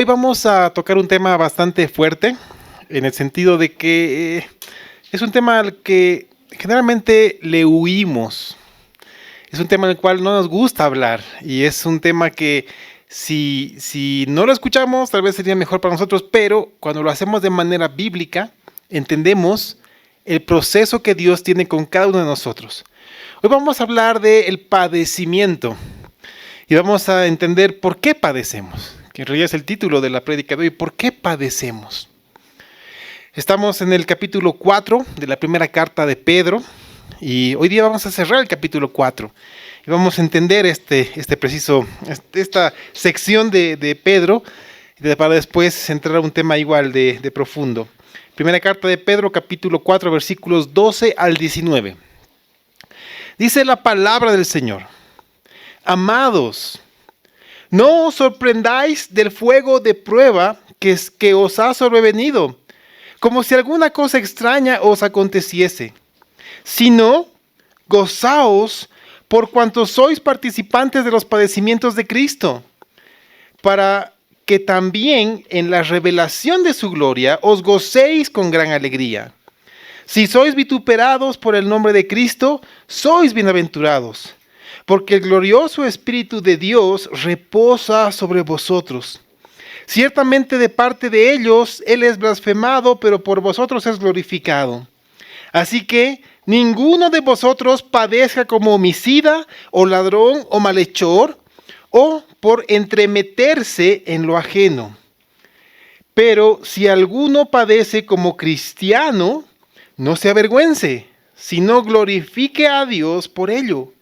Hoy vamos a tocar un tema bastante fuerte, en el sentido de que es un tema al que generalmente le huimos. Es un tema del cual no nos gusta hablar y es un tema que si no lo escuchamos tal vez sería mejor para nosotros, pero cuando lo hacemos de manera bíblica entendemos el proceso que Dios tiene con cada uno de nosotros. Hoy vamos a hablar del padecimiento y vamos a entender por qué padecemos, que en realidad es el título de la prédica de hoy. ¿Por qué padecemos? Estamos en el capítulo 4 de la primera carta de Pedro y hoy día vamos a cerrar el capítulo 4 y vamos a entender esta sección de Pedro para después entrar a un tema igual de profundo. Primera carta de Pedro, capítulo 4, versículos 12 al 19. Dice la palabra del Señor: Amados, no os sorprendáis del fuego de prueba que os ha sobrevenido, como si alguna cosa extraña os aconteciese, sino gozaos por cuanto sois participantes de los padecimientos de Cristo, para que también en la revelación de su gloria os gocéis con gran alegría. Si sois vituperados por el nombre de Cristo, sois bienaventurados, porque el glorioso Espíritu de Dios reposa sobre vosotros. Ciertamente de parte de ellos Él es blasfemado, pero por vosotros es glorificado. Así que ninguno de vosotros padezca como homicida, o ladrón, o malhechor, o por entremeterse en lo ajeno. Pero si alguno padece como cristiano, no se avergüence, sino glorifique a Dios por ello.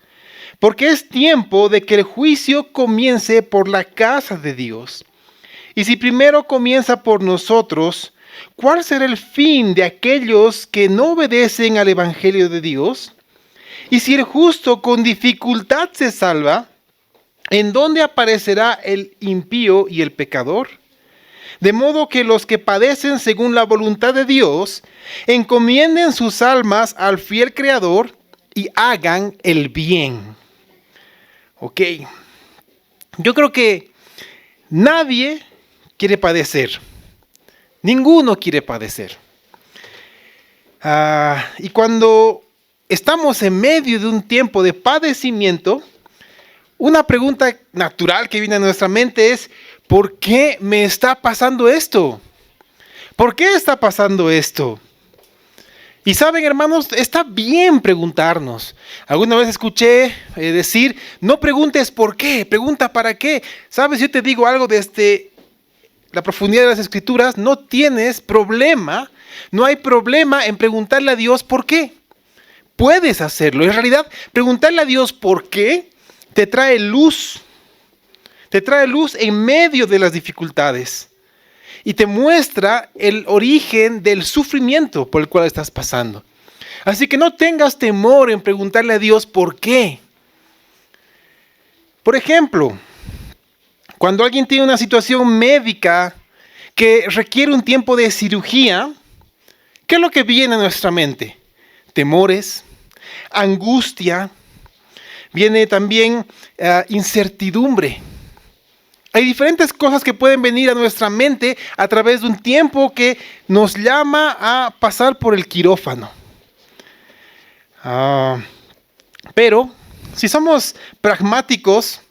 Porque es tiempo de que el juicio comience por la casa de Dios. Y si primero comienza por nosotros, ¿cuál será el fin de aquellos que no obedecen al Evangelio de Dios? Y si el justo con dificultad se salva, ¿en dónde aparecerá el impío y el pecador? De modo que los que padecen según la voluntad de Dios, encomienden sus almas al fiel Creador y hagan el bien. Ok, yo creo que nadie quiere padecer. Ninguno quiere padecer. Y cuando estamos en medio de un tiempo de padecimiento, una pregunta natural que viene a nuestra mente es: ¿por qué me está pasando esto? ¿Por qué está pasando esto? Y saben, hermanos, está bien preguntarnos. Alguna vez escuché decir: no preguntes por qué, pregunta para qué. Sabes, yo te digo algo desde la profundidad de las Escrituras: no tienes problema, no hay problema en preguntarle a Dios por qué. Puedes hacerlo. En realidad, preguntarle a Dios por qué te trae luz en medio de las dificultades y te muestra el origen del sufrimiento por el cual estás pasando. Así que no tengas temor en preguntarle a Dios por qué. Por ejemplo, cuando alguien tiene una situación médica que requiere un tiempo de cirugía, ¿qué es lo que viene a nuestra mente? Temores, angustia, viene también incertidumbre. Hay diferentes cosas que pueden venir a nuestra mente a través de un tiempo que nos llama a pasar por el quirófano. Pero si somos pragmáticos,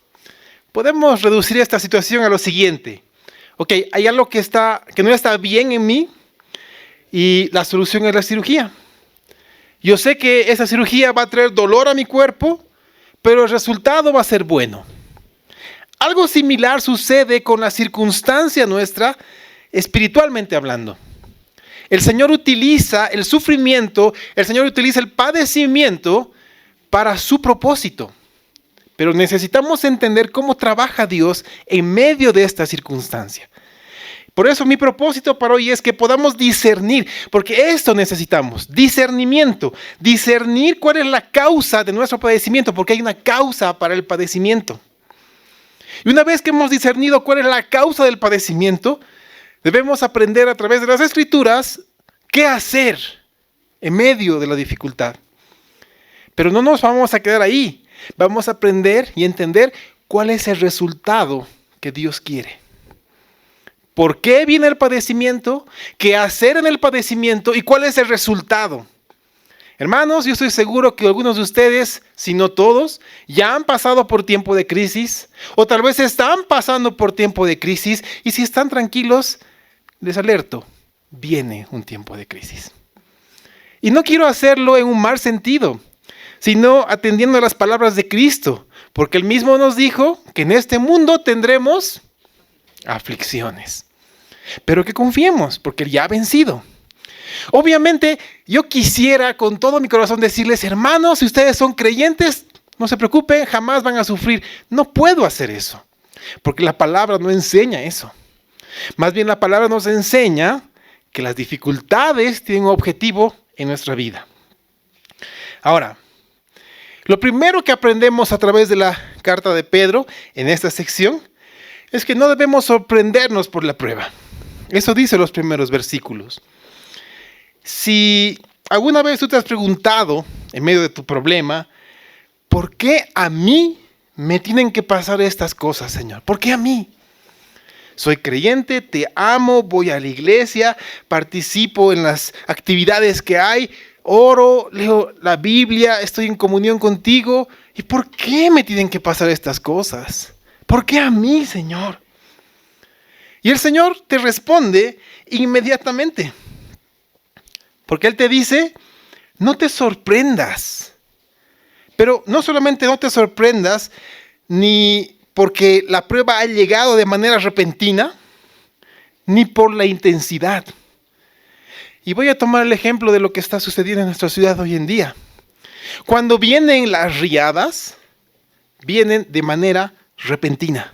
podemos reducir esta situación a lo siguiente. Ok, hay algo que no está bien en mí y la solución es la cirugía. Yo sé que esa cirugía va a traer dolor a mi cuerpo, pero el resultado va a ser bueno. Algo similar sucede con la circunstancia nuestra, espiritualmente hablando. El Señor utiliza el sufrimiento, el Señor utiliza el padecimiento para su propósito. Pero necesitamos entender cómo trabaja Dios en medio de esta circunstancia. Por eso mi propósito para hoy es que podamos discernir, porque esto necesitamos, discernimiento, discernir cuál es la causa de nuestro padecimiento, porque hay una causa para el padecimiento. Y una vez que hemos discernido cuál es la causa del padecimiento, debemos aprender a través de las Escrituras qué hacer en medio de la dificultad. Pero no nos vamos a quedar ahí. Vamos a aprender y entender cuál es el resultado que Dios quiere. por qué viene el padecimiento, qué hacer en el padecimiento y cuál es el resultado. Hermanos, yo estoy seguro que algunos de ustedes, si no todos, ya han pasado por tiempo de crisis o tal vez están pasando por tiempo de crisis, y si están tranquilos, les alerto, viene un tiempo de crisis. Y no quiero hacerlo en un mal sentido, sino atendiendo a las palabras de Cristo, porque Él mismo nos dijo que en este mundo tendremos aflicciones, pero que confiemos, porque Él ya ha vencido. Obviamente, yo quisiera con todo mi corazón decirles, hermanos, si ustedes son creyentes, no se preocupen, jamás van a sufrir. No puedo hacer eso, porque la palabra no enseña eso. Más bien la palabra nos enseña que las dificultades tienen un objetivo en nuestra vida. Ahora, lo primero que aprendemos a través de la carta de Pedro en esta sección es que no debemos sorprendernos por la prueba. Eso dice los primeros versículos. Si alguna vez tú te has preguntado en medio de tu problema, ¿por qué a mí me tienen que pasar estas cosas, Señor? ¿Por qué a mí? Soy creyente, te amo, voy a la iglesia, participo en las actividades que hay, oro, leo la Biblia, estoy en comunión contigo. ¿Y por qué me tienen que pasar estas cosas? ¿Por qué a mí, Señor? Y el Señor te responde inmediatamente. Porque Él te dice, no te sorprendas. Pero no solamente no te sorprendas, ni porque la prueba ha llegado de manera repentina, ni por la intensidad. Y voy a tomar el ejemplo de lo que está sucediendo en nuestra ciudad hoy en día. Cuando vienen las riadas, vienen de manera repentina.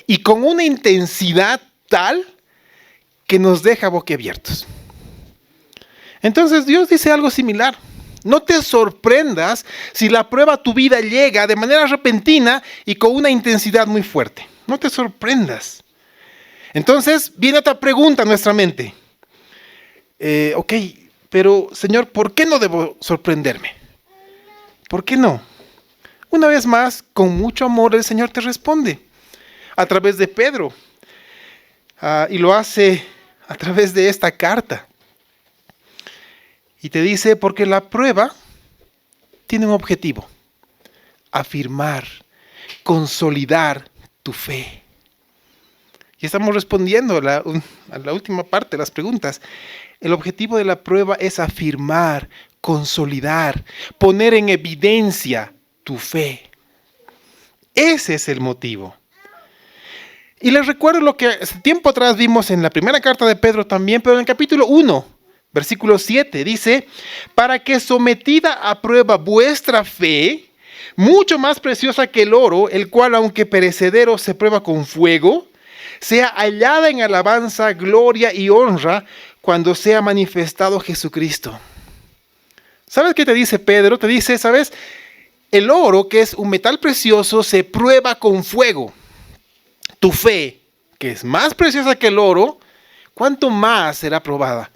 Y con una intensidad tal que nos deja boquiabiertos. Entonces Dios dice algo similar. No te sorprendas si la prueba a tu vida llega de manera repentina y con una intensidad muy fuerte. No te sorprendas. Entonces viene otra pregunta a nuestra mente. Ok, pero Señor, ¿por qué no debo sorprenderme? ¿Por qué no? Una vez más, con mucho amor el Señor te responde a través de Pedro. Y lo hace a través de esta carta. Y te dice, porque la prueba tiene un objetivo: afirmar, consolidar tu fe. Y estamos respondiendo a la última parte de las preguntas. El objetivo de la prueba es afirmar, consolidar, poner en evidencia tu fe. Ese es el motivo. Y les recuerdo lo que hace tiempo atrás vimos en la primera carta de Pedro también, pero en el capítulo 1. Versículo 7 dice, para que sometida a prueba vuestra fe, mucho más preciosa que el oro, el cual aunque perecedero se prueba con fuego, sea hallada en alabanza, gloria y honra cuando sea manifestado Jesucristo. ¿Sabes qué te dice Pedro? Te dice, ¿sabes? El oro, que es un metal precioso, se prueba con fuego. Tu fe, que es más preciosa que el oro, ¿cuánto más será probada?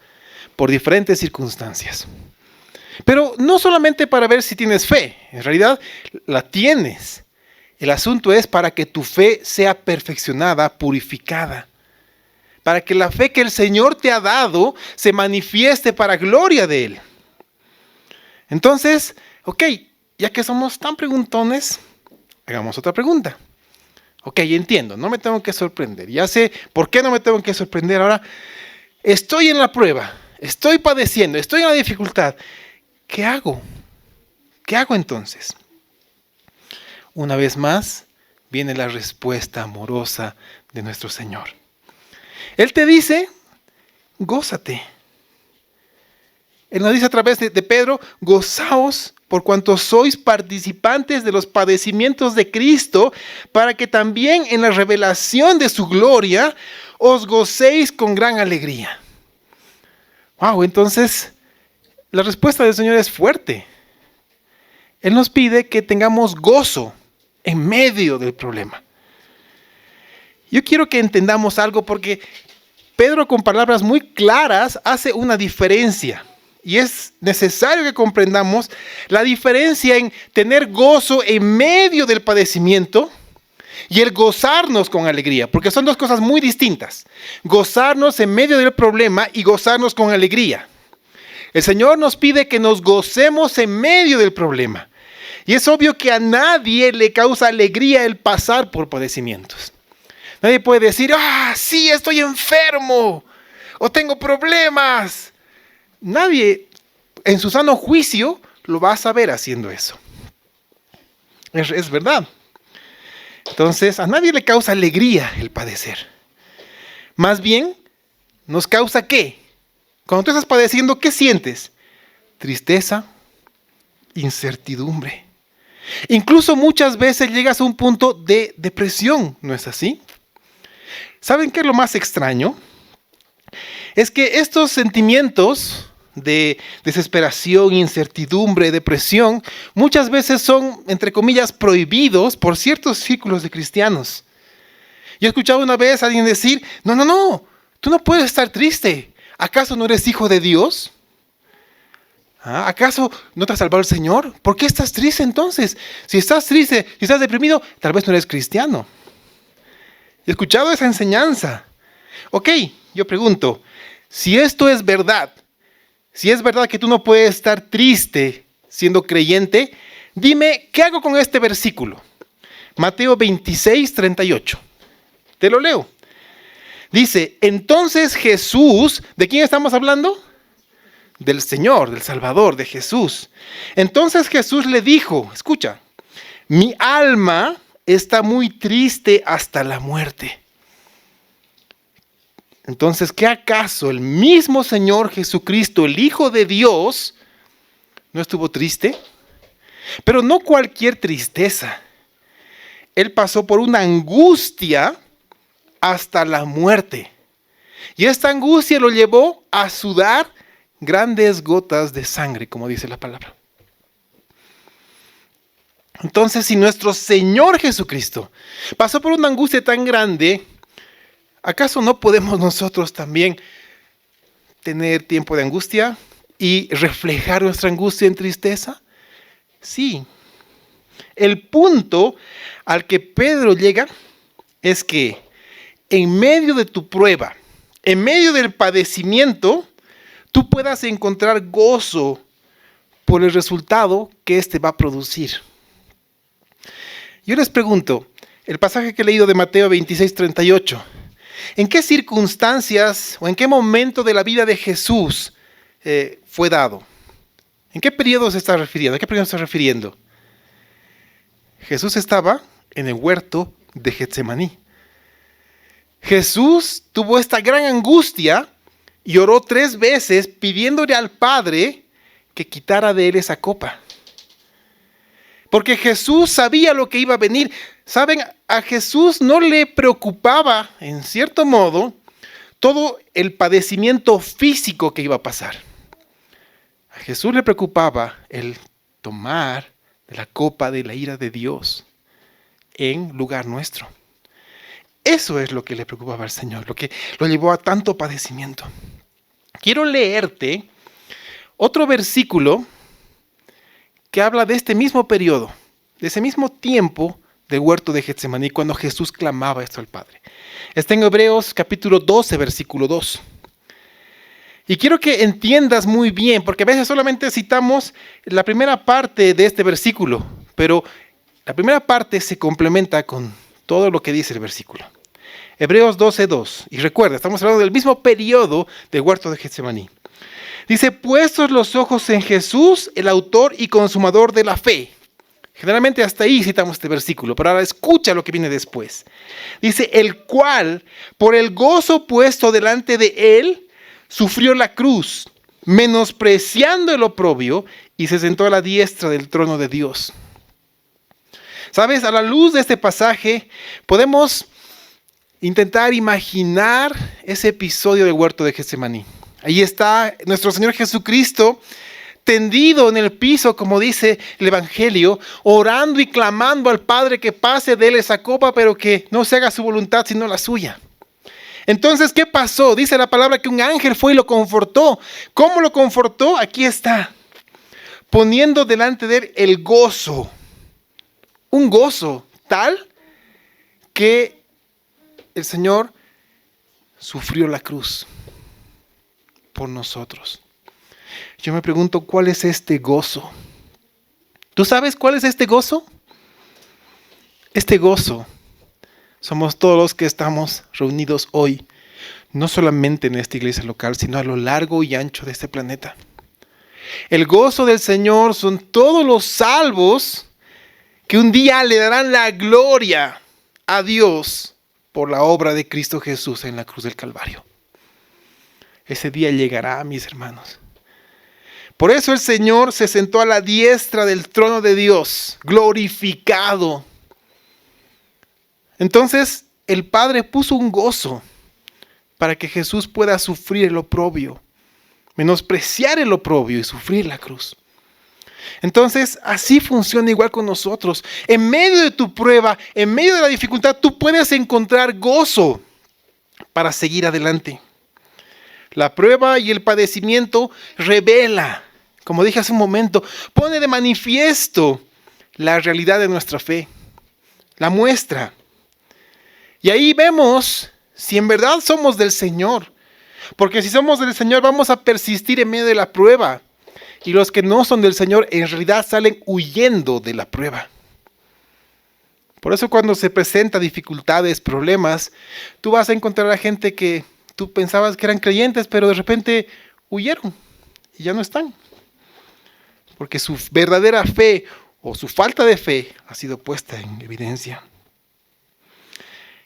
Por diferentes circunstancias. Pero no solamente para ver si tienes fe, en realidad la tienes. El asunto es para que tu fe sea perfeccionada, purificada. Para que la fe que el Señor te ha dado se manifieste para gloria de Él. Entonces, ok, ya que somos tan preguntones, hagamos otra pregunta. Ok, entiendo, no me tengo que sorprender. Ya sé por qué no me tengo que sorprender. Ahora, estoy en la prueba. Estoy padeciendo, estoy en la dificultad. ¿Qué hago? ¿Qué hago entonces? Una vez más, viene la respuesta amorosa de nuestro Señor. Él te dice, gózate. Él nos dice a través de Pedro, gozaos por cuanto sois participantes de los padecimientos de Cristo, para que también en la revelación de su gloria os gocéis con gran alegría. Wow, entonces la respuesta del Señor es fuerte. Él nos pide que tengamos gozo en medio del problema. Yo quiero que entendamos algo porque Pedro con palabras muy claras hace una diferencia. Y es necesario que comprendamos la diferencia en tener gozo en medio del padecimiento y el gozarnos con alegría, porque son dos cosas muy distintas. Gozarnos en medio del problema y gozarnos con alegría. El Señor nos pide que nos gocemos en medio del problema. Y es obvio que a nadie le causa alegría el pasar por padecimientos. Nadie puede decir, sí, estoy enfermo o tengo problemas. Nadie en su sano juicio lo va a saber haciendo eso. Es verdad. Entonces, a nadie le causa alegría el padecer. Más bien, ¿nos causa qué? Cuando tú estás padeciendo, ¿qué sientes? Tristeza, incertidumbre. Incluso muchas veces llegas a un punto de depresión, ¿no es así? ¿Saben qué es lo más extraño? Es que estos sentimientos de desesperación, incertidumbre, depresión, muchas veces son, entre comillas, prohibidos por ciertos círculos de cristianos. Yo he escuchado una vez a alguien decir, no, tú no puedes estar triste. ¿Acaso no eres hijo de Dios? ¿Acaso no te ha salvado el Señor? ¿Por qué estás triste entonces? Si estás triste, si estás deprimido, tal vez no eres cristiano. He escuchado esa enseñanza. Ok, yo pregunto, si esto es verdad, si es verdad que tú no puedes estar triste siendo creyente, dime, ¿qué hago con este versículo? Mateo 26, 38. Te lo leo. Dice, entonces Jesús, ¿de quién estamos hablando? Del Señor, del Salvador, de Jesús. Entonces Jesús le dijo, escucha, mi alma está muy triste hasta la muerte. Entonces, ¿qué acaso el mismo Señor Jesucristo, el Hijo de Dios, no estuvo triste? Pero no cualquier tristeza. Él pasó por una angustia hasta la muerte. Y esta angustia lo llevó a sudar grandes gotas de sangre, como dice la palabra. Entonces, si nuestro Señor Jesucristo pasó por una angustia tan grande, ¿acaso no podemos nosotros también tener tiempo de angustia y reflejar nuestra angustia en tristeza? Sí. El punto al que Pedro llega es que en medio de tu prueba, en medio del padecimiento, tú puedas encontrar gozo por el resultado que éste va a producir. Yo les pregunto, el pasaje que he leído de Mateo 26, 38, ¿en qué circunstancias o en qué momento de la vida de Jesús fue dado? ¿En qué periodo se está refiriendo? ¿A qué periodo se está refiriendo? Jesús estaba en el huerto de Getsemaní. Jesús tuvo esta gran angustia y oró 3 veces pidiéndole al Padre que quitara de él esa copa. Porque Jesús sabía lo que iba a venir. ¿Saben? A Jesús no le preocupaba, en cierto modo, todo el padecimiento físico que iba a pasar. A Jesús le preocupaba el tomar de la copa de la ira de Dios en lugar nuestro. Eso es lo que le preocupaba al Señor, lo que lo llevó a tanto padecimiento. Quiero leerte otro versículo que habla de este mismo periodo, de ese mismo tiempo del huerto de Getsemaní, cuando Jesús clamaba esto al Padre. Está en Hebreos capítulo 12, versículo 2. Y quiero que entiendas muy bien, porque a veces solamente citamos la primera parte de este versículo, pero la primera parte se complementa con todo lo que dice el versículo. Hebreos 12, 2. Y recuerda, estamos hablando del mismo periodo del huerto de Getsemaní. Dice, puestos los ojos en Jesús, el autor y consumador de la fe. Generalmente hasta ahí citamos este versículo, pero ahora escucha lo que viene después. Dice, el cual, por el gozo puesto delante de él, sufrió la cruz, menospreciando el oprobio, y se sentó a la diestra del trono de Dios. ¿Sabes? A la luz de este pasaje, podemos intentar imaginar ese episodio del huerto de Getsemaní. Ahí está nuestro Señor Jesucristo tendido en el piso, como dice el Evangelio, orando y clamando al Padre que pase de él esa copa, pero que no se haga su voluntad sino la suya. Entonces, ¿qué pasó? Dice la palabra que un ángel fue y lo confortó. ¿Cómo lo confortó? Aquí está. Poniendo delante de él el gozo. Un gozo tal que el Señor sufrió la cruz por nosotros. Yo me pregunto, ¿cuál es este gozo? ¿Tú sabes cuál es este gozo? Este gozo somos todos los que estamos reunidos hoy, no solamente en esta iglesia local, sino a lo largo y ancho de este planeta. El gozo del Señor son todos los salvos que un día le darán la gloria a Dios por la obra de Cristo Jesús en la cruz del Calvario. Ese día llegará, mis hermanos. Por eso el Señor se sentó a la diestra del trono de Dios, glorificado. Entonces el Padre puso un gozo para que Jesús pueda sufrir el oprobio, menospreciar el oprobio y sufrir la cruz. Entonces así funciona igual con nosotros. En medio de tu prueba, en medio de la dificultad, tú puedes encontrar gozo para seguir adelante. La prueba y el padecimiento revela, como dije hace un momento, pone de manifiesto la realidad de nuestra fe, la muestra. Y ahí vemos si en verdad somos del Señor. Porque si somos del Señor vamos a persistir en medio de la prueba. Y los que no son del Señor en realidad salen huyendo de la prueba. Por eso cuando se presentan dificultades, problemas, tú vas a encontrar a gente que tú pensabas que eran creyentes, pero de repente huyeron y ya no están. Porque su verdadera fe o su falta de fe ha sido puesta en evidencia.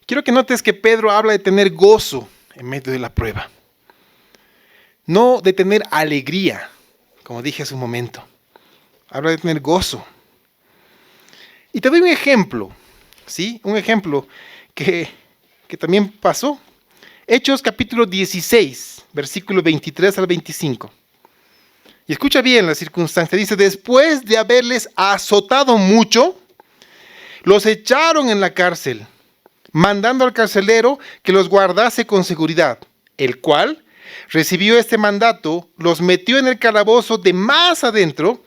Quiero que notes que Pedro habla de tener gozo en medio de la prueba. No de tener alegría, como dije hace un momento. Habla de tener gozo. Y te doy un ejemplo, ¿sí? Un ejemplo que también pasó. Hechos capítulo 16, versículo 23 al 25. Y escucha bien la circunstancia. Dice, después de haberles azotado mucho, los echaron en la cárcel, mandando al carcelero que los guardase con seguridad, el cual recibió este mandato, los metió en el calabozo de más adentro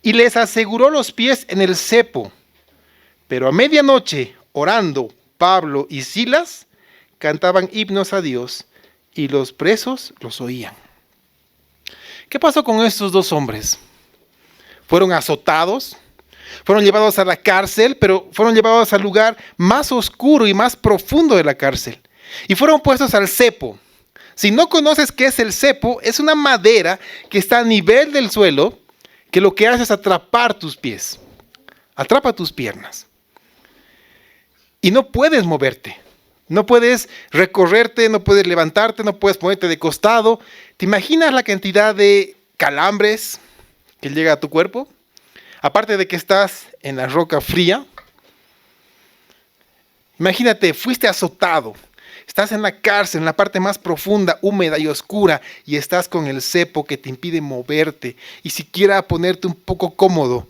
y les aseguró los pies en el cepo. Pero a medianoche, orando, Pablo y Silas cantaban himnos a Dios y los presos los oían. ¿Qué pasó con estos dos hombres? Fueron azotados, fueron llevados a la cárcel, pero fueron llevados al lugar más oscuro y más profundo de la cárcel. Y fueron puestos al cepo. Si no conoces qué es el cepo, es una madera que está a nivel del suelo, que lo que hace es atrapar tus pies, atrapa tus piernas. Y no puedes moverte, no puedes recorrerte, no puedes levantarte, no puedes ponerte de costado. ¿Te imaginas la cantidad de calambres que llega a tu cuerpo? Aparte de que estás en la roca fría. Imagínate, fuiste azotado. Estás en la cárcel, en la parte más profunda, húmeda y oscura, y estás con el cepo que te impide moverte y siquiera ponerte un poco cómodo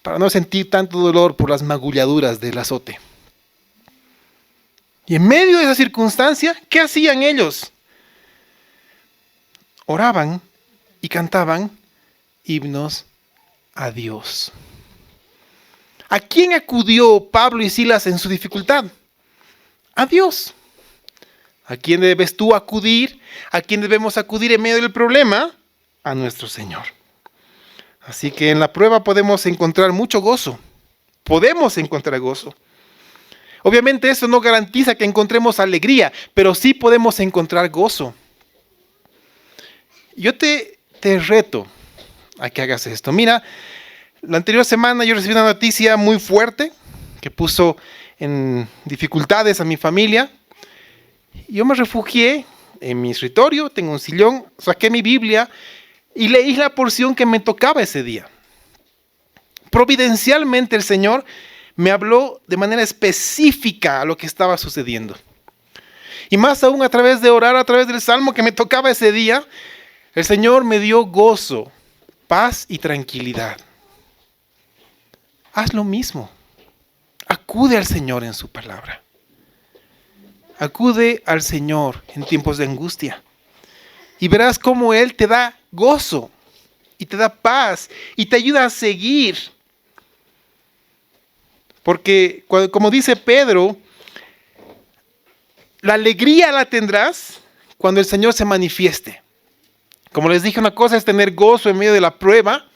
para no sentir tanto dolor por las magulladuras del azote. Y en medio de esa circunstancia, ¿qué hacían ellos? Oraban y cantaban himnos a Dios. ¿A quién acudió Pablo y Silas en su dificultad? A Dios. ¿A quién debes tú acudir? ¿A quién debemos acudir en medio del problema? A nuestro Señor. Así que en la prueba podemos encontrar mucho gozo. Podemos encontrar gozo. Obviamente eso no garantiza que encontremos alegría, pero sí podemos encontrar gozo. Yo te reto a que hagas esto. Mira, la anterior semana yo recibí una noticia muy fuerte que puso en dificultades a mi familia. Yo me refugié en mi escritorio, tengo un sillón, saqué mi Biblia y leí la porción que me tocaba ese día. Providencialmente el Señor me habló de manera específica a lo que estaba sucediendo. Y más aún a través de orar, a través del salmo que me tocaba ese día, el Señor me dio gozo, paz y tranquilidad. Haz lo mismo. Acude al Señor en su palabra. Acude al Señor en tiempos de angustia. Y verás cómo Él te da gozo y te da paz y te ayuda a seguir. Porque, como dice Pedro La alegría la tendrás cuando el Señor se manifieste. Como les dije, una cosa es tener gozo en medio de la prueba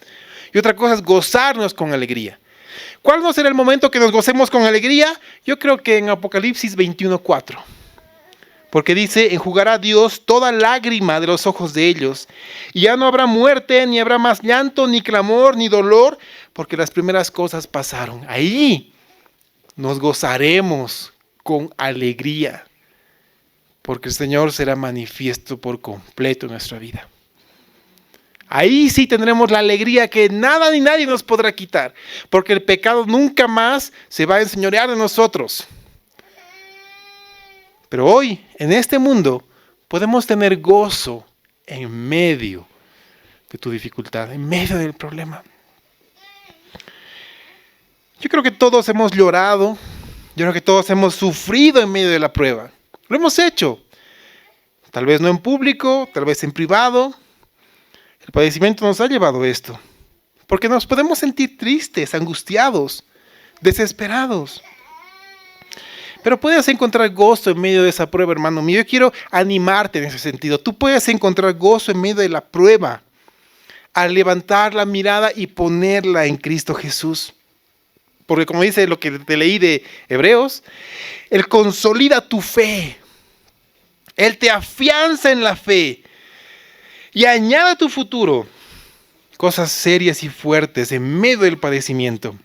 y otra cosa es gozarnos con alegría. ¿Cuál no será el momento que nos gocemos con alegría? Yo creo que en Apocalipsis 21:4. Porque dice, enjugará Dios toda lágrima de los ojos de ellos, y ya no habrá muerte, ni habrá más llanto, ni clamor, ni dolor, porque las primeras cosas pasaron. Ahí nos gozaremos con alegría, porque el Señor será manifiesto por completo en nuestra vida. Ahí sí tendremos la alegría que nada ni nadie nos podrá quitar, porque el pecado nunca más se va a enseñorear de nosotros. Pero hoy, en este mundo, podemos tener gozo en medio de tu dificultad, en medio del problema. Yo creo que todos hemos llorado, yo creo que todos hemos sufrido en medio de la prueba. Lo hemos hecho. Tal vez no en público, tal vez en privado. El padecimiento nos ha llevado a esto. Porque nos podemos sentir tristes, angustiados, desesperados. Pero puedes encontrar gozo en medio de esa prueba, hermano mío. Yo quiero animarte en ese sentido. Tú puedes encontrar gozo en medio de la prueba al levantar la mirada y ponerla en Cristo Jesús. Porque como dice lo que te leí de Hebreos, Él consolida tu fe. Él te afianza en la fe y añade a tu futuro cosas serias y fuertes en medio del padecimiento.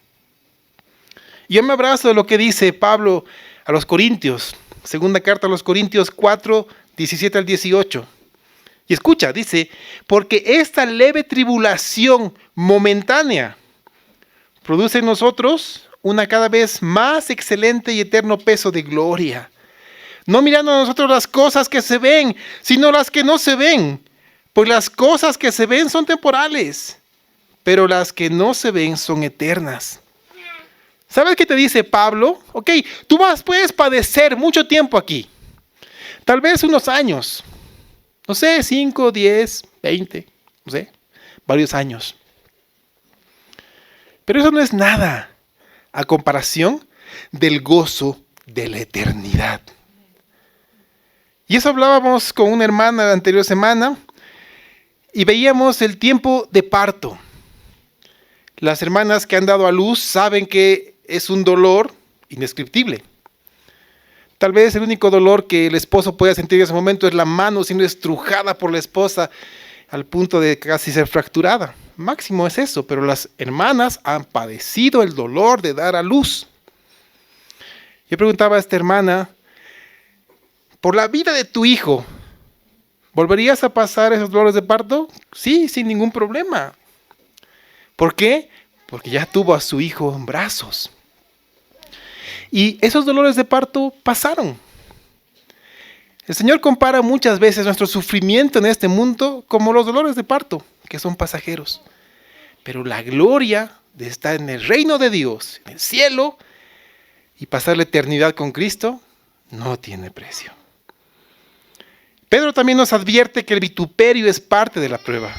Yo me abrazo de lo que dice Pablo a los Corintios, segunda carta a los Corintios 4, 17 al 18. Y escucha, dice, porque esta leve tribulación momentánea produce en nosotros una cada vez más excelente y eterno peso de gloria. No mirando a nosotros las cosas que se ven, sino las que no se ven. Pues las cosas que se ven son temporales, pero las que no se ven son eternas. ¿Sabes qué te dice Pablo? Ok, tú puedes padecer mucho tiempo aquí. Tal vez unos años. No sé, 5, 10, 20, no sé, varios años. Pero eso no es nada a comparación del gozo de la eternidad. Y eso hablábamos con una hermana la anterior semana y veíamos el tiempo de parto. Las hermanas que han dado a luz saben que es un dolor indescriptible. Tal vez el único dolor que el esposo pueda sentir en ese momento es la mano siendo estrujada por la esposa al punto de casi ser fracturada. Máximo es eso, pero las hermanas han padecido el dolor de dar a luz. Yo preguntaba a esta hermana, por la vida de tu hijo, ¿volverías a pasar esos dolores de parto? Sí, sin ningún problema. ¿Por qué? Porque ya tuvo a su hijo en brazos. Y esos dolores de parto pasaron. El Señor compara muchas veces nuestro sufrimiento en este mundo como los dolores de parto, que son pasajeros. Pero la gloria de estar en el reino de Dios, en el cielo, y pasar la eternidad con Cristo, no tiene precio. Pedro también nos advierte que el vituperio es parte de la prueba,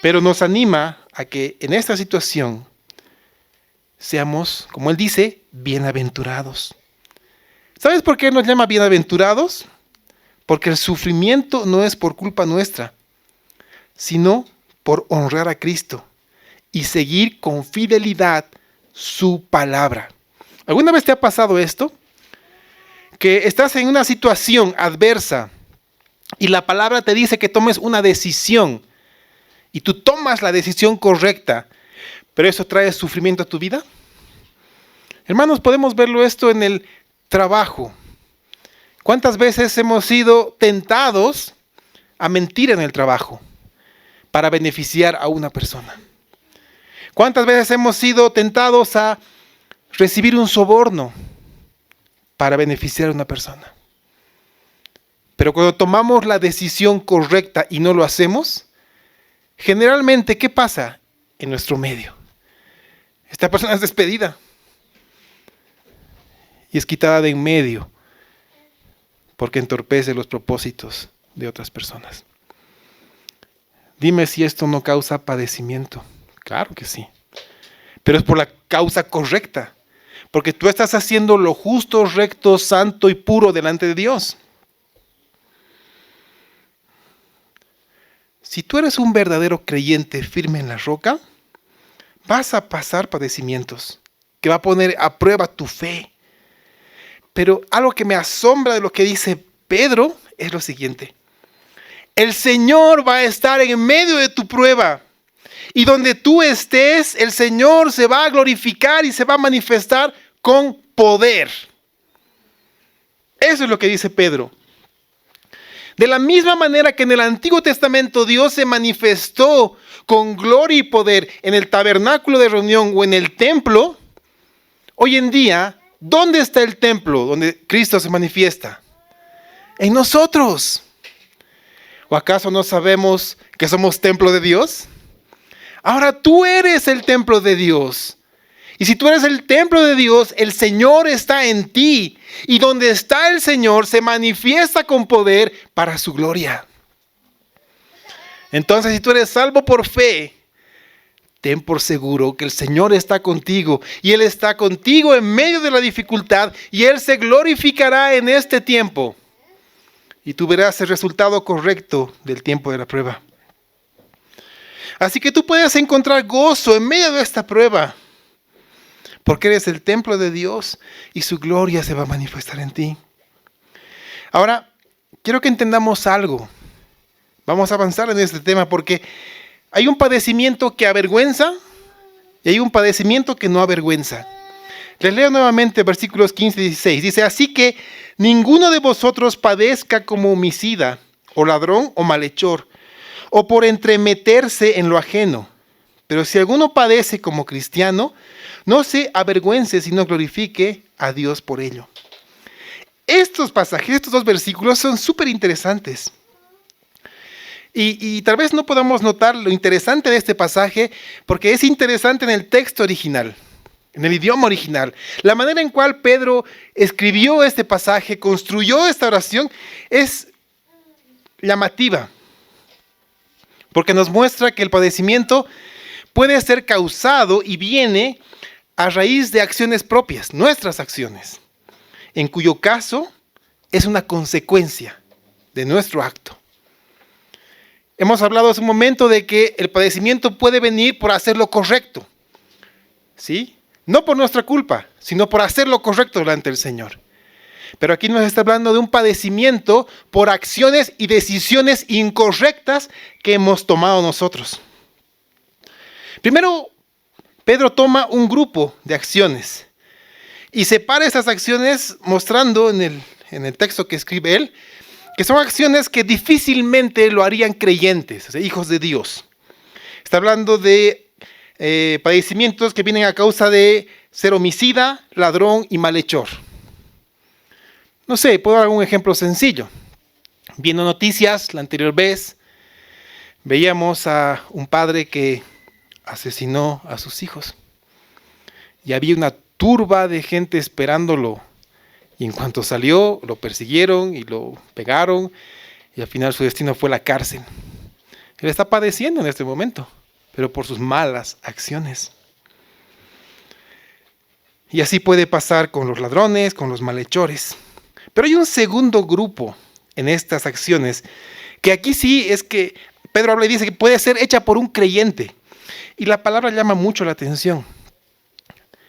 pero nos anima a que en esta situación seamos, como él dice, bienaventurados. ¿Sabes por qué nos llama bienaventurados? Porque el sufrimiento no es por culpa nuestra, sino por honrar a Cristo y seguir con fidelidad su palabra. ¿Alguna vez te ha pasado esto? Que estás en una situación adversa y la palabra te dice que tomes una decisión y tú tomas la decisión correcta, pero eso trae sufrimiento a tu vida. Hermanos, podemos verlo esto en el trabajo. ¿Cuántas veces hemos sido tentados a mentir en el trabajo para beneficiar a una persona? ¿Cuántas veces hemos sido tentados a recibir un soborno para beneficiar a una persona? Pero cuando tomamos la decisión correcta y no lo hacemos, generalmente, ¿qué pasa en nuestro medio? Esta persona es despedida y es quitada de en medio porque entorpece los propósitos de otras personas. Dime si esto no causa padecimiento. Claro que sí, pero es por la causa correcta. porque tú estás haciendo lo justo, recto, santo y puro delante de Dios. Si tú eres un verdadero creyente firme en la roca, vas a pasar padecimientos que va a poner a prueba tu fe. Pero algo que me asombra de lo que dice Pedro es lo siguiente. El Señor va a estar en medio de tu prueba. Y donde tú estés, el Señor se va a glorificar y se va a manifestar con poder. Eso es lo que dice Pedro. De la misma manera que en el Antiguo Testamento Dios se manifestó con gloria y poder en el tabernáculo de reunión o en el templo, hoy en día, ¿dónde está el templo donde Cristo se manifiesta? En nosotros. ¿O acaso no sabemos que somos templo de Dios? Ahora tú eres el templo de Dios. Y si tú eres el templo de Dios, el Señor está en ti. Y donde está el Señor se manifiesta con poder para su gloria. Entonces, si tú eres salvo por fe, ten por seguro que el Señor está contigo. Y Él está contigo en medio de la dificultad. Y Él se glorificará en este tiempo. Y tú verás el resultado correcto del tiempo de la prueba. Así que tú puedes encontrar gozo en medio de esta prueba. Porque eres el templo de Dios y su gloria se va a manifestar en ti. Ahora, quiero que entendamos algo. Vamos a avanzar en este tema porque hay un padecimiento que avergüenza y hay un padecimiento que no avergüenza. Les leo nuevamente versículos 15 y 16. Dice, así que ninguno de vosotros padezca como homicida, o ladrón, o malhechor, o por entremeterse en lo ajeno. Pero si alguno padece como cristiano, no se avergüence, sino glorifique a Dios por ello. Estos pasajes, estos dos versículos son súper interesantes. Y tal vez no podamos notar lo interesante de este pasaje, porque es interesante en el texto original, en el idioma original. La manera en cual Pedro escribió este pasaje, construyó esta oración, es llamativa. Porque nos muestra que el padecimiento puede ser causado y viene a raíz de acciones propias, nuestras acciones, en cuyo caso es una consecuencia de nuestro acto. Hemos hablado hace un momento de que el padecimiento puede venir por hacer lo correcto, ¿sí? No por nuestra culpa, sino por hacer lo correcto delante del Señor. Pero aquí nos está hablando de un padecimiento por acciones y decisiones incorrectas que hemos tomado nosotros. Primero, Pedro toma un grupo de acciones y separa esas acciones mostrando en el texto que escribe él, que son acciones que difícilmente lo harían creyentes, o sea, hijos de Dios. Está hablando de padecimientos que vienen a causa de ser homicida, ladrón y malhechor. No sé, puedo dar un ejemplo sencillo. Viendo noticias la anterior vez, veíamos a un padre que asesinó a sus hijos. Y había una turba de gente esperándolo. Y en cuanto salió, lo persiguieron y lo pegaron. Y al final su destino fue la cárcel. Él está padeciendo en este momento, pero por sus malas acciones. Y así puede pasar con los ladrones, con los malhechores. Pero hay un segundo grupo en estas acciones, que aquí sí es que Pedro habla y dice que puede ser hecha por un creyente. Y la palabra llama mucho la atención.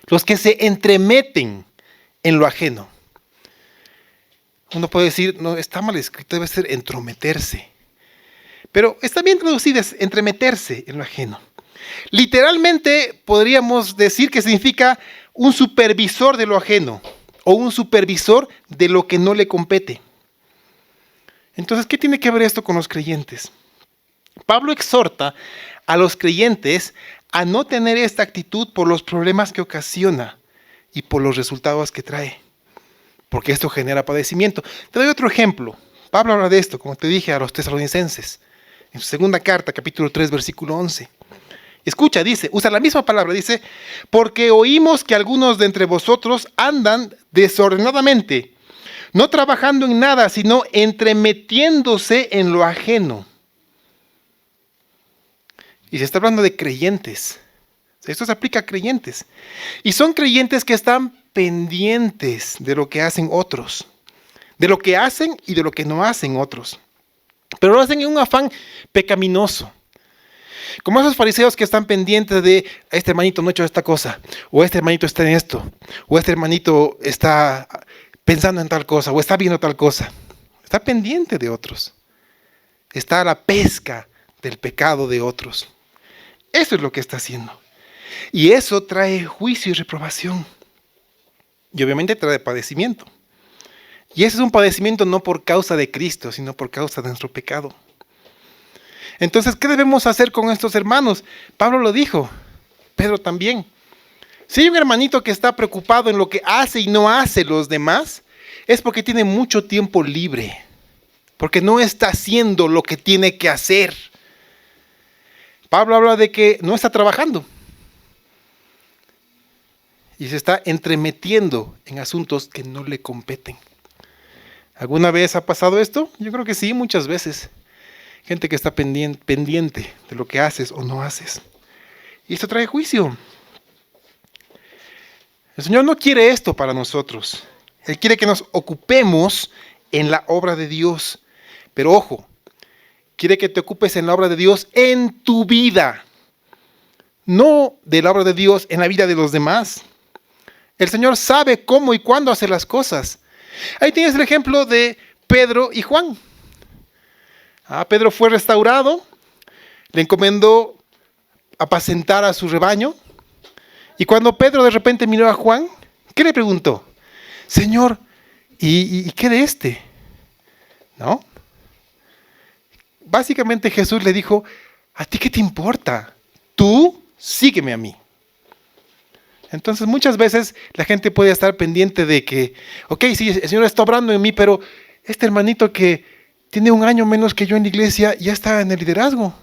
Los que se entremeten en lo ajeno. Uno puede decir, no, está mal escrito, debe ser entrometerse. Pero está bien traducido, es entremeterse en lo ajeno. Literalmente podríamos decir que significa un supervisor de lo ajeno. O un supervisor de lo que no le compete. Entonces, ¿qué tiene que ver esto con los creyentes? Pablo exhorta a los creyentes a no tener esta actitud por los problemas que ocasiona y por los resultados que trae. Porque esto genera padecimiento. Te doy otro ejemplo. Pablo habla de esto, como te dije, a los tesalonicenses. En su segunda carta, capítulo 3, versículo 11. Escucha, dice, usa la misma palabra, dice, porque oímos que algunos de entre vosotros andan desordenadamente, no trabajando en nada, sino entremetiéndose en lo ajeno. Y se está hablando de creyentes. Esto se aplica a creyentes. Y son creyentes que están pendientes de lo que hacen otros, de lo que hacen y de lo que no hacen otros. Pero lo hacen en un afán pecaminoso. Como esos fariseos que están pendientes de este hermanito no ha hecho esta cosa, o este hermanito está en esto, o este hermanito está pensando en tal cosa, o está viendo tal cosa. Está pendiente de otros. Está a la pesca del pecado de otros. Eso es lo que está haciendo. Y eso trae juicio y reprobación. Y obviamente trae padecimiento. Y ese es un padecimiento no por causa de Cristo, sino por causa de nuestro pecado. Entonces, ¿qué debemos hacer con estos hermanos? Pablo lo dijo, Pedro también. Si hay un hermanito que está preocupado en lo que hace y no hace los demás, es porque tiene mucho tiempo libre, porque no está haciendo lo que tiene que hacer. Pablo habla de que no está trabajando y se está entremetiendo en asuntos que no le competen. ¿Alguna vez ha pasado esto? Yo creo que sí, muchas veces. Gente que está pendiente de lo que haces o no haces. Y esto trae juicio. El Señor no quiere esto para nosotros. Él quiere que nos ocupemos en la obra de Dios. Pero ojo, quiere que te ocupes en la obra de Dios en tu vida. No de la obra de Dios en la vida de los demás. El Señor sabe cómo y cuándo hacer las cosas. Ahí tienes el ejemplo de Pedro y Juan. Pedro fue restaurado, le encomendó apacentar a su rebaño. Y cuando Pedro de repente miró a Juan, ¿qué le preguntó? Señor, ¿y qué de este? ¿No? Básicamente Jesús le dijo, ¿a ti qué te importa? Tú sígueme a mí. Entonces muchas veces la gente puede estar pendiente de que, ok, sí, el Señor está obrando en mí, pero este hermanito que tiene un año menos que yo en la iglesia ya está en el liderazgo.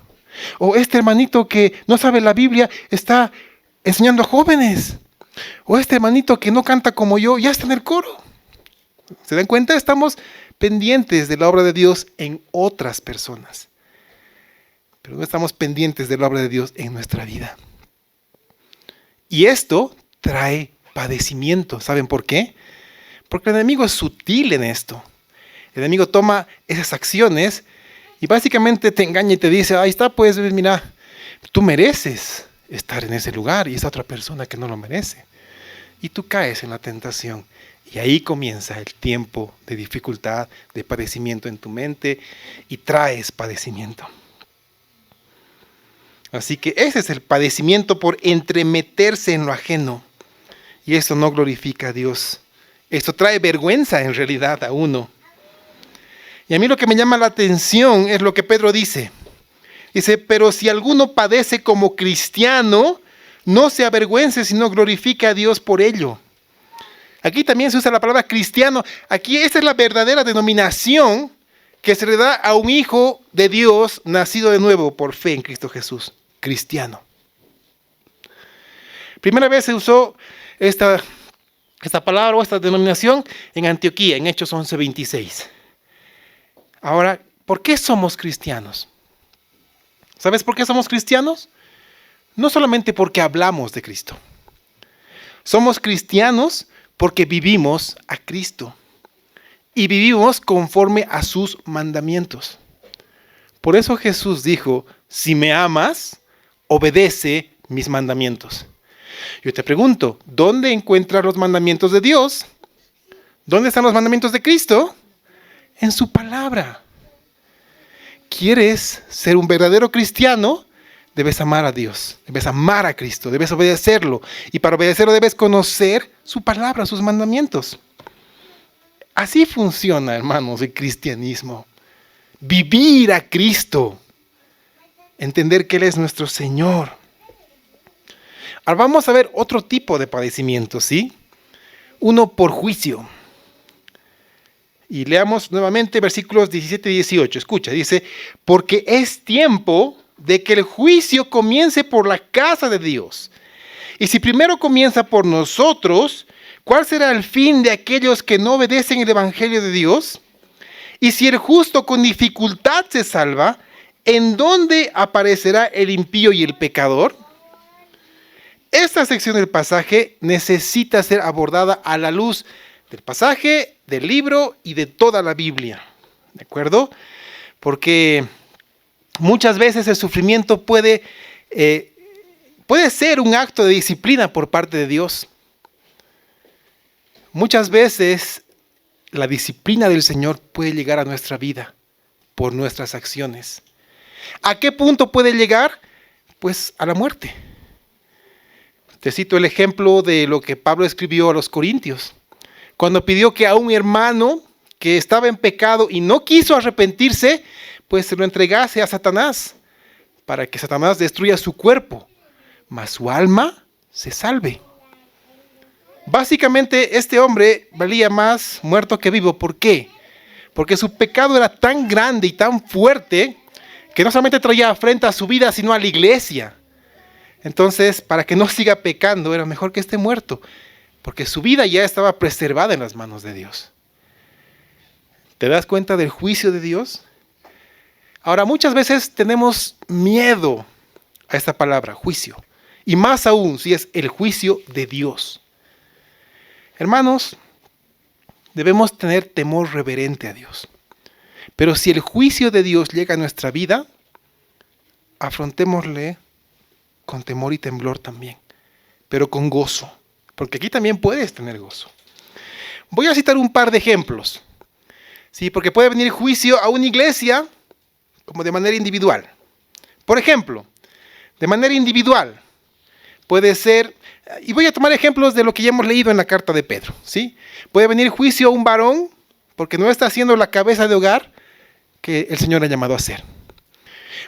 O este hermanito que no sabe la Biblia está enseñando a jóvenes. O este hermanito que no canta como yo ya está en el coro. ¿Se dan cuenta? Estamos pendientes de la obra de Dios en otras personas. Pero no estamos pendientes de la obra de Dios en nuestra vida. Y esto trae padecimiento. ¿Saben por qué? Porque el enemigo es sutil en esto. El enemigo toma esas acciones y básicamente te engaña y te dice, ahí está, pues mira, tú mereces estar en ese lugar y esa otra persona que no lo merece. Y tú caes en la tentación. Y ahí comienza el tiempo de dificultad, de padecimiento en tu mente y traes padecimiento. Así que ese es el padecimiento por entremeterse en lo ajeno. Y eso no glorifica a Dios. Esto trae vergüenza en realidad a uno. Y a mí lo que me llama la atención es lo que Pedro dice. Dice, pero si alguno padece como cristiano, no se avergüence, sino glorifique a Dios por ello. Aquí también se usa la palabra cristiano. Aquí esta es la verdadera denominación que se le da a un hijo de Dios nacido de nuevo por fe en Cristo Jesús. Cristiano. Primera vez se usó esta palabra o esta denominación en Antioquía, en Hechos 11:26. Ahora, ¿por qué somos cristianos? ¿Sabes por qué somos cristianos? No solamente porque hablamos de Cristo. Somos cristianos porque vivimos a Cristo. Y vivimos conforme a sus mandamientos. Por eso Jesús dijo, si me amas, obedece mis mandamientos. Yo te pregunto, ¿dónde encuentras los mandamientos de Dios? ¿Dónde están los mandamientos de Cristo? En su palabra. ¿Quieres ser un verdadero cristiano? Debes amar a Dios, debes amar a Cristo, debes obedecerlo. Y para obedecerlo debes conocer su palabra, sus mandamientos. Así funciona, hermanos, el cristianismo. Vivir a Cristo. Entender que Él es nuestro Señor. Ahora vamos a ver otro tipo de padecimiento, ¿sí? Uno por juicio. Y leamos nuevamente versículos 17 y 18. Escucha, dice, porque es tiempo de que el juicio comience por la casa de Dios. Y si primero comienza por nosotros, ¿cuál será el fin de aquellos que no obedecen el evangelio de Dios? Y si el justo con dificultad se salva, ¿en dónde aparecerá el impío y el pecador? esta sección del pasaje necesita ser abordada a la luz del pasaje, del libro y de toda la Biblia. ¿De acuerdo? Porque muchas veces el sufrimiento puede ser un acto de disciplina por parte de Dios. Muchas veces la disciplina del Señor puede llegar a nuestra vida por nuestras acciones. ¿A qué punto puede llegar? Pues a la muerte. Te cito el ejemplo de lo que Pablo escribió a los Corintios, cuando pidió que a un hermano que estaba en pecado y no quiso arrepentirse, pues se lo entregase a Satanás, para que Satanás destruya su cuerpo, mas su alma se salve. Básicamente este hombre valía más muerto que vivo. ¿Por qué? Porque su pecado era tan grande y tan fuerte que no solamente traía afrenta a su vida, sino a la iglesia. Entonces, para que no siga pecando, era mejor que esté muerto, porque su vida ya estaba preservada en las manos de Dios. ¿Te das cuenta del juicio de Dios? Ahora, muchas veces tenemos miedo a esta palabra, juicio, y más aún si es el juicio de Dios. Hermanos, debemos tener temor reverente a Dios. Pero si el juicio de Dios llega a nuestra vida, afrontémosle con temor y temblor también, pero con gozo, porque aquí también puedes tener gozo. Voy a citar un par de ejemplos, ¿sí? Porque puede venir juicio a una iglesia como de manera individual. Por ejemplo, de manera individual puede ser, y voy a tomar ejemplos de lo que ya hemos leído en la carta de Pedro, ¿sí? Puede venir juicio a un varón porque no está haciendo la cabeza de hogar que el Señor le ha llamado a hacer.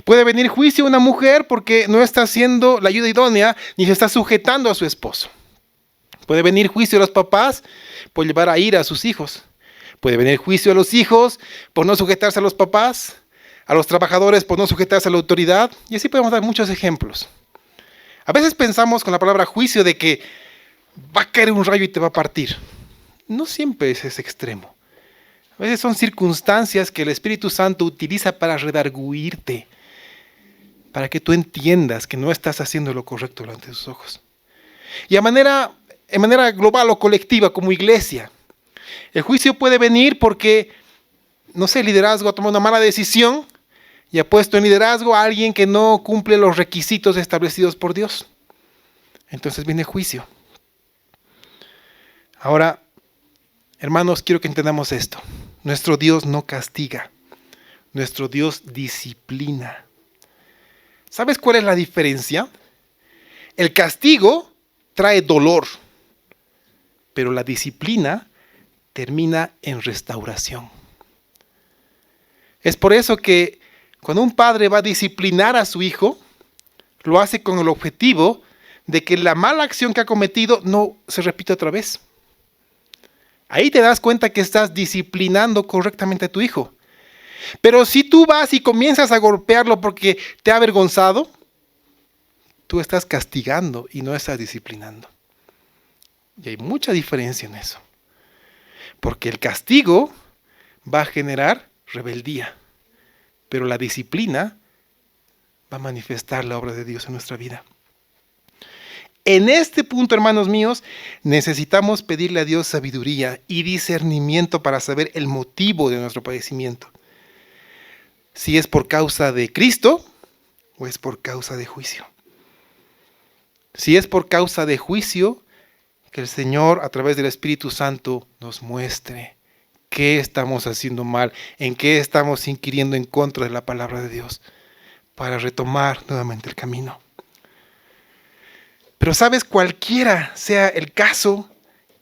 Puede venir juicio a una mujer porque no está haciendo la ayuda idónea ni se está sujetando a su esposo. Puede venir juicio a los papás por llevar a ira a sus hijos. Puede venir juicio a los hijos por no sujetarse a los papás, a los trabajadores por no sujetarse a la autoridad. Y así podemos dar muchos ejemplos. A veces pensamos con la palabra juicio de que va a caer un rayo y te va a partir. No siempre es ese extremo. A veces son circunstancias que el Espíritu Santo utiliza para redarguirte, para que tú entiendas que no estás haciendo lo correcto delante de sus ojos. Y en manera global o colectiva, como iglesia, el juicio puede venir porque, no sé, el liderazgo ha tomado una mala decisión y ha puesto en liderazgo a alguien que no cumple los requisitos establecidos por Dios. Entonces viene juicio. Ahora, hermanos, quiero que entendamos esto. Nuestro Dios no castiga. Nuestro Dios disciplina. ¿Sabes cuál es la diferencia? El castigo trae dolor, pero la disciplina termina en restauración. Es por eso que cuando un padre va a disciplinar a su hijo, lo hace con el objetivo de que la mala acción que ha cometido no se repita otra vez. Ahí te das cuenta que estás disciplinando correctamente a tu hijo. Pero si tú vas y comienzas a golpearlo porque te ha avergonzado, tú estás castigando y no estás disciplinando. Y hay mucha diferencia en eso. Porque el castigo va a generar rebeldía, pero la disciplina va a manifestar la obra de Dios en nuestra vida. En este punto, hermanos míos, necesitamos pedirle a Dios sabiduría y discernimiento para saber el motivo de nuestro padecimiento. Si es por causa de Cristo o es por causa de juicio. Si es por causa de juicio, que el Señor a través del Espíritu Santo nos muestre qué estamos haciendo mal, en qué estamos inquiriendo en contra de la palabra de Dios, para retomar nuevamente el camino. Pero sabes, cualquiera sea el caso,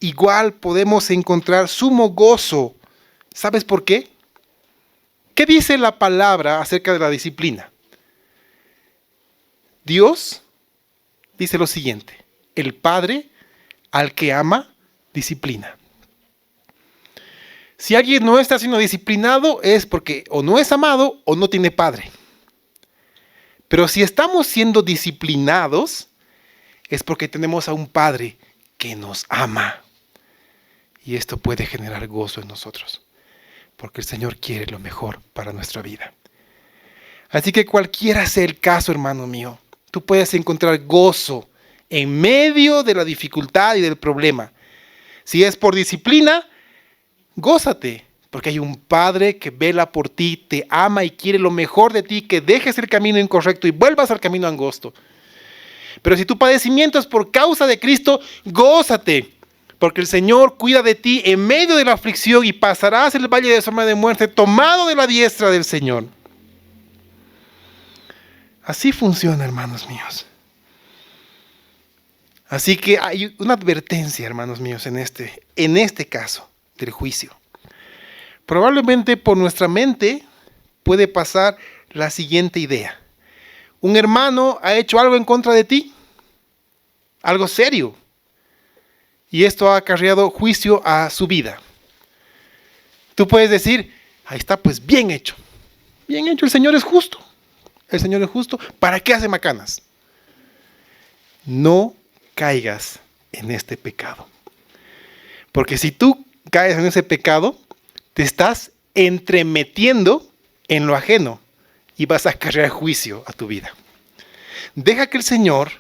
igual podemos encontrar sumo gozo. ¿Sabes por qué? ¿Qué dice la palabra acerca de la disciplina? Dios dice lo siguiente: el Padre al que ama, disciplina. Si alguien no está siendo disciplinado es porque o no es amado o no tiene padre. Pero si estamos siendo disciplinados es porque tenemos a un Padre que nos ama. Y esto puede generar gozo en nosotros, porque el Señor quiere lo mejor para nuestra vida. Así que cualquiera sea el caso, hermano mío, tú puedes encontrar gozo en medio de la dificultad y del problema. Si es por disciplina, gózate, porque hay un Padre que vela por ti, te ama y quiere lo mejor de ti, que dejes el camino incorrecto y vuelvas al camino angosto. Pero si tu padecimiento es por causa de Cristo, gózate, porque el Señor cuida de ti en medio de la aflicción y pasarás el valle de sombra de muerte tomado de la diestra del Señor. Así funciona, hermanos míos. Así que hay una advertencia, hermanos míos, en este caso del juicio. Probablemente por nuestra mente puede pasar la siguiente idea. Un hermano ha hecho algo en contra de ti, algo serio, y esto ha acarreado juicio a su vida. Tú puedes decir, ahí está, pues bien hecho, el Señor es justo, ¿para qué hace macanas? No caigas en este pecado, porque si tú caes en ese pecado, te estás entremetiendo en lo ajeno y vas a acarrear juicio a tu vida. Deja que el Señor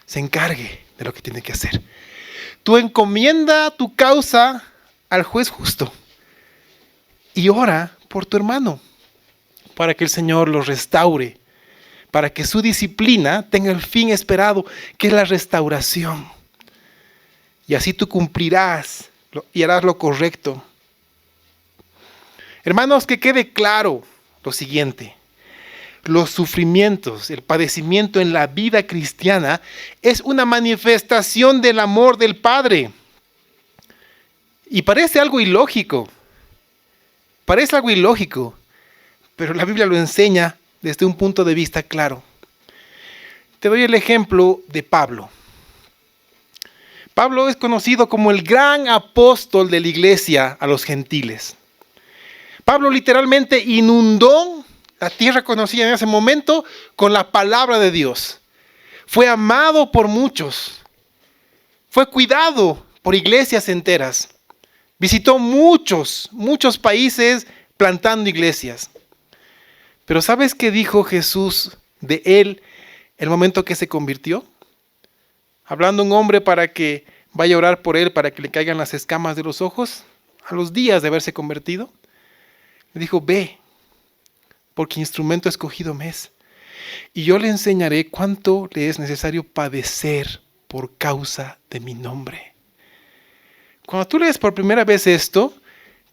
se encargue de lo que tiene que hacer. Tú encomienda tu causa al juez justo y ora por tu hermano para que el Señor lo restaure, para que su disciplina tenga el fin esperado, que es la restauración. Y así tú cumplirás y harás lo correcto. Hermanos, que quede claro lo siguiente. Los sufrimientos, el padecimiento en la vida cristiana es una manifestación del amor del Padre. Y parece algo ilógico, pero la Biblia lo enseña desde un punto de vista claro. Te doy el ejemplo de Pablo. Pablo es conocido como el gran apóstol de la iglesia a los gentiles. Pablo literalmente inundó la tierra conocida en ese momento con la palabra de Dios. Fue amado por muchos. Fue cuidado por iglesias enteras. Visitó muchos países plantando iglesias. Pero ¿sabes qué dijo Jesús de él el momento que se convirtió? Hablando un hombre para que vaya a orar por él, para que le caigan las escamas de los ojos, a los días de haberse convertido. Le dijo, ve, porque instrumento escogido me es. Y yo le enseñaré cuánto le es necesario padecer por causa de mi nombre. Cuando tú lees por primera vez esto,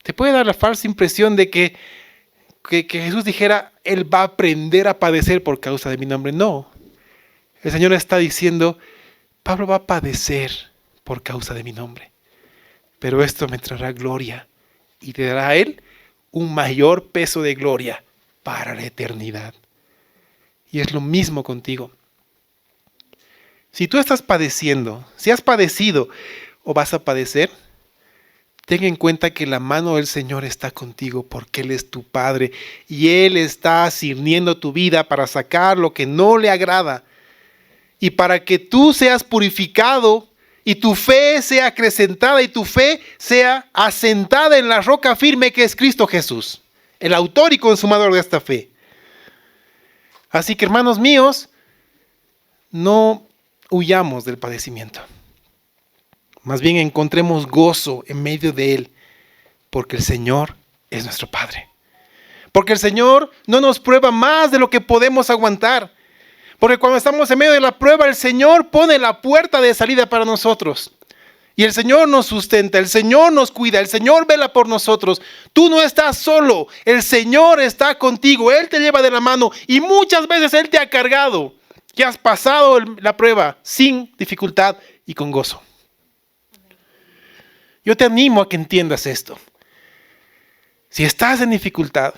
te puede dar la falsa impresión de que Jesús dijera, Él va a aprender a padecer por causa de mi nombre. No, el Señor está diciendo, Pablo va a padecer por causa de mi nombre. Pero esto me traerá gloria y te dará a Él un mayor peso de gloria para la eternidad. Y es lo mismo contigo. Si tú estás padeciendo, si has padecido o vas a padecer, ten en cuenta que la mano del Señor está contigo porque Él es tu Padre y Él está sirviendo tu vida para sacar lo que no le agrada y para que tú seas purificado y tu fe sea acrecentada y tu fe sea asentada en la roca firme que es Cristo Jesús, el autor y consumador de esta fe. Así que, hermanos míos, no huyamos del padecimiento. Más bien encontremos gozo en medio de él, porque el Señor es nuestro Padre. Porque el Señor no nos prueba más de lo que podemos aguantar. Porque cuando estamos en medio de la prueba, el Señor pone la puerta de salida para nosotros. Y el Señor nos sustenta, el Señor nos cuida, el Señor vela por nosotros. Tú no estás solo, el Señor está contigo, Él te lleva de la mano y muchas veces Él te ha cargado. Que has pasado la prueba sin dificultad y con gozo. Yo te animo a que entiendas esto. Si estás en dificultad,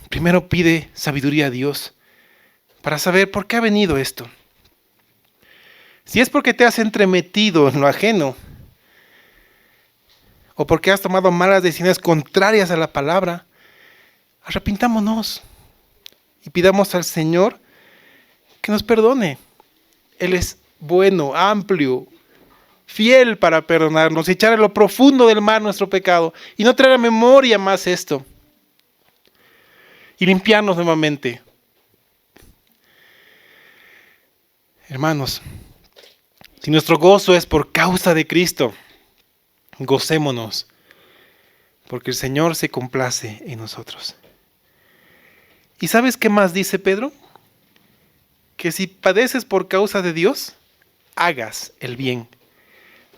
primero pide sabiduría a Dios para saber por qué ha venido esto. Si es porque te has entremetido en lo ajeno o porque has tomado malas decisiones contrarias a la palabra, arrepintámonos y pidamos al Señor que nos perdone. Él es bueno, amplio, fiel para perdonarnos y echar en lo profundo del mar nuestro pecado y no traer a memoria más esto y limpiarnos nuevamente. Hermanos, Si nuestro gozo es por causa de Cristo, gocémonos, porque el Señor se complace en nosotros. ¿Y sabes qué más dice Pedro? Que si padeces por causa de Dios, hagas el bien.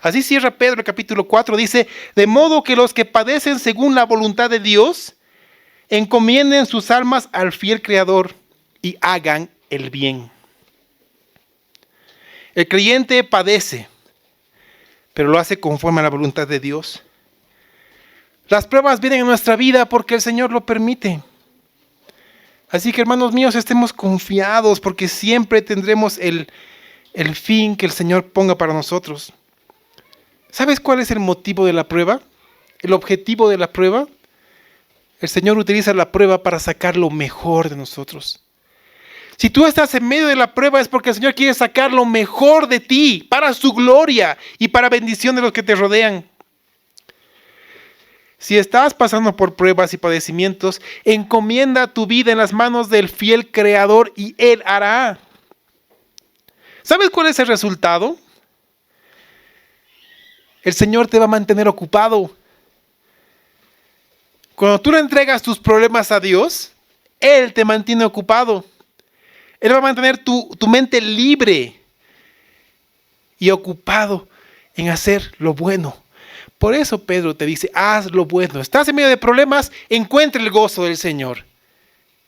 Así cierra Pedro el capítulo 4, dice, de modo que los que padecen según la voluntad de Dios, encomienden sus almas al fiel Creador y hagan el bien. El creyente padece, pero lo hace conforme a la voluntad de Dios. Las pruebas vienen en nuestra vida porque el Señor lo permite. Así que, hermanos míos, estemos confiados porque siempre tendremos el fin que el Señor ponga para nosotros. ¿Sabes cuál es el motivo de la prueba? El objetivo de la prueba. El Señor utiliza la prueba para sacar lo mejor de nosotros. Si tú estás en medio de la prueba es porque el Señor quiere sacar lo mejor de ti para su gloria y para bendición de los que te rodean. Si estás pasando por pruebas y padecimientos, encomienda tu vida en las manos del fiel Creador y Él hará. ¿Sabes cuál es el resultado? El Señor te va a mantener ocupado. Cuando tú le entregas tus problemas a Dios, Él te mantiene ocupado. Él va a mantener tu mente libre y ocupado en hacer lo bueno. Por eso Pedro te dice, haz lo bueno. Estás en medio de problemas, encuentra el gozo del Señor.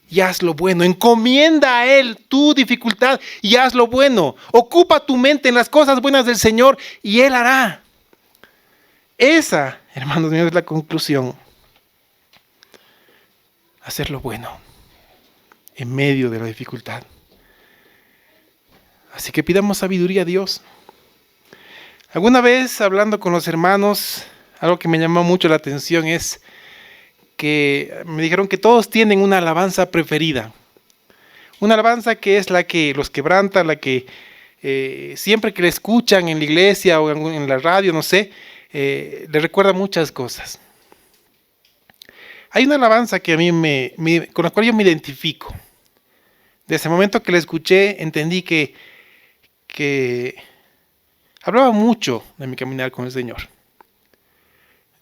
Y haz lo bueno. Encomienda a Él tu dificultad y haz lo bueno. Ocupa tu mente en las cosas buenas del Señor y Él hará. Esa, hermanos míos, es la conclusión. Hacer lo bueno en medio de la dificultad. Así que pidamos sabiduría a Dios. Alguna vez, hablando con los hermanos, algo que me llamó mucho la atención es que me dijeron que todos tienen una alabanza preferida. Una alabanza que es la que los quebranta, la que siempre que la escuchan en la iglesia o en la radio, no sé, le recuerda muchas cosas. Hay una alabanza que a mí con la cual yo me identifico. Desde ese momento que la escuché, entendí que hablaba mucho de mi caminar con el Señor.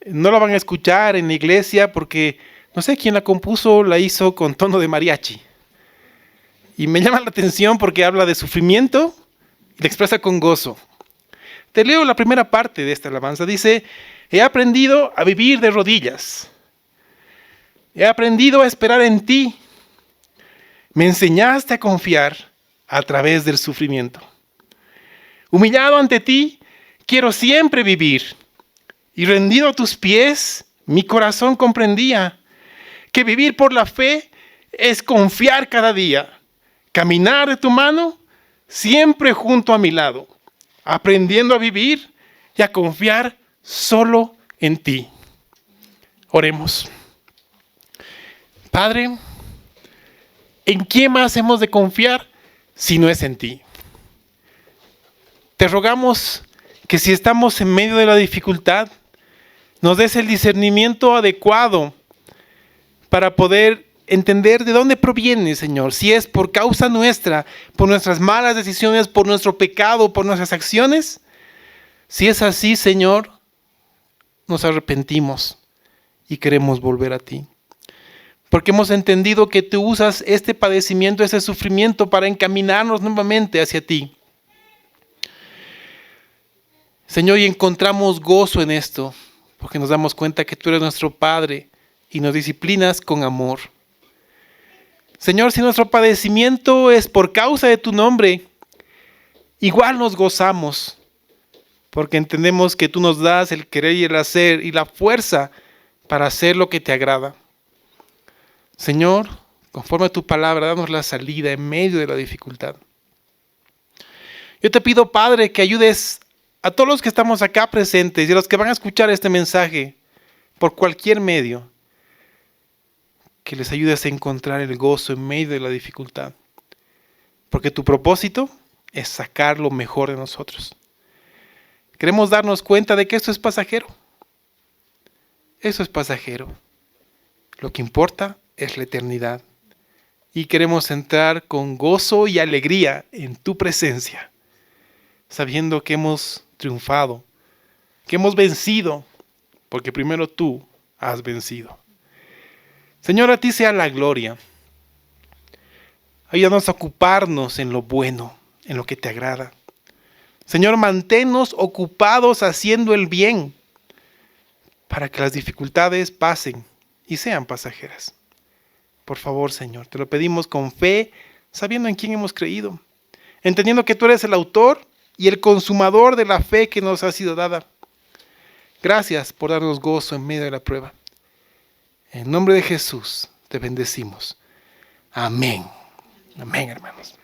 No la van a escuchar en la iglesia porque no sé quién la compuso, la hizo con tono de mariachi. Y me llama la atención porque habla de sufrimiento y la expresa con gozo. Te leo la primera parte de esta alabanza. Dice, he aprendido a vivir de rodillas. He aprendido a esperar en ti. Me enseñaste a confiar a través del sufrimiento. Humillado ante ti, quiero siempre vivir. Y rendido a tus pies, mi corazón comprendía que vivir por la fe es confiar cada día. Caminar de tu mano, siempre junto a mi lado. Aprendiendo a vivir y a confiar solo en ti. Oremos. Padre, ¿en quién más hemos de confiar si no es en ti? Te rogamos que si estamos en medio de la dificultad, nos des el discernimiento adecuado para poder entender de dónde proviene, Señor. Si es por causa nuestra, por nuestras malas decisiones, por nuestro pecado, por nuestras acciones. Si es así, Señor, nos arrepentimos y queremos volver a ti. Porque hemos entendido que tú usas este padecimiento, este sufrimiento para encaminarnos nuevamente hacia ti. Señor, y encontramos gozo en esto, porque nos damos cuenta que tú eres nuestro Padre y nos disciplinas con amor. Señor, si nuestro padecimiento es por causa de tu nombre, igual nos gozamos, porque entendemos que tú nos das el querer y el hacer y la fuerza para hacer lo que te agrada. Señor, conforme a tu palabra, danos la salida en medio de la dificultad. Yo te pido, Padre, que ayudes a todos los que estamos acá presentes y a los que van a escuchar este mensaje por cualquier medio, que les ayudes a encontrar el gozo en medio de la dificultad. Porque tu propósito es sacar lo mejor de nosotros. Queremos darnos cuenta de que esto es pasajero. Eso es pasajero. Lo que importa es la eternidad. Y queremos entrar con gozo y alegría en tu presencia. sabiendo que hemos triunfado, que hemos vencido, porque primero tú has vencido. Señor, a ti sea la gloria. Ayúdanos a ocuparnos en lo bueno, en lo que te agrada. Señor, manténnos ocupados haciendo el bien, para que las dificultades pasen y sean pasajeras. Por favor, Señor, te lo pedimos con fe, sabiendo en quién hemos creído, entendiendo que tú eres el autor y el consumador de la fe que nos ha sido dada. Gracias por darnos gozo en medio de la prueba. En nombre de Jesús te bendecimos. Amén. Amén, hermanos.